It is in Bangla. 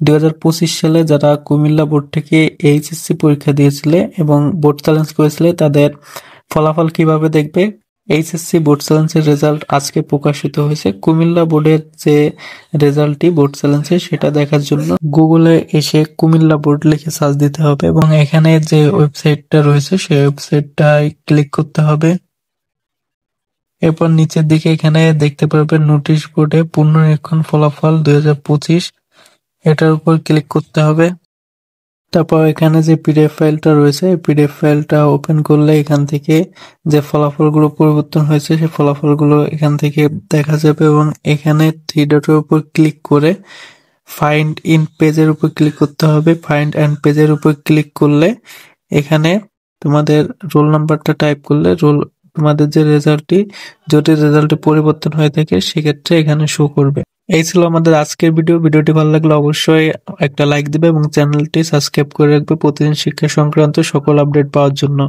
2025 সালে যারা কুমিল্লা বোর্ড থেকে এইচএসসি পরীক্ষা দিয়েছিলে এবং বোর্ড চ্যালেঞ্জ করেছিলে তাদের ফলাফল কিভাবে দেখবে? এইচএসসি বোর্ড চ্যালেঞ্জের রেজাল্ট আজকে প্রকাশিত হয়েছে। কুমিল্লা বোর্ডের যে রেজাল্টটি বোর্ড চ্যালেঞ্জের সেটা দেখার জন্য গুগলে এসে কুমিল্লা বোর্ড লিখে সার্চ দিতে হবে এবং এখানে যে ওয়েবসাইটটা রয়েছে সেই ওয়েবসাইটটায় ক্লিক করতে হবে। এরপর নিচের দিকে এখানে দেখতে পারবেন নোটিশ বোর্ডে পুনরীক্ষণ ফলাফল 2025, এটার উপর ক্লিক করতে হবে। তারপর এখানে যে পিডিএফ ফাইলটা রয়েছে এই পিডিএফ ফাইলটা ওপেন করলে এখান থেকে যে ফলাফলগুলো পরিবর্তন হয়েছে সেই ফলাফলগুলো এখান থেকে দেখা যাবে এবং এখানে থ্রি ডটের উপর ক্লিক করে ফাইন্ড ইন পেজের উপর ক্লিক করতে হবে। ফাইন্ড অ্যান্ড পেজের উপর ক্লিক করলে এখানে তোমাদের রোল নাম্বারটা টাইপ করলে তোমাদের যে রেজাল্টটি যদি রেজাল্টে পরিবর্তন হয়ে থাকে সেক্ষেত্রে এখানে শো করবে। এই ছিল আমাদের আজকের ভিডিওটি ভালো লাগলে অবশ্যই একটা লাইক দিবে এবং চ্যানেলটি সাবস্ক্রাইব করে রাখবে প্রতিদিন শিক্ষা সংক্রান্ত সকল আপডেট পাওয়ার জন্য।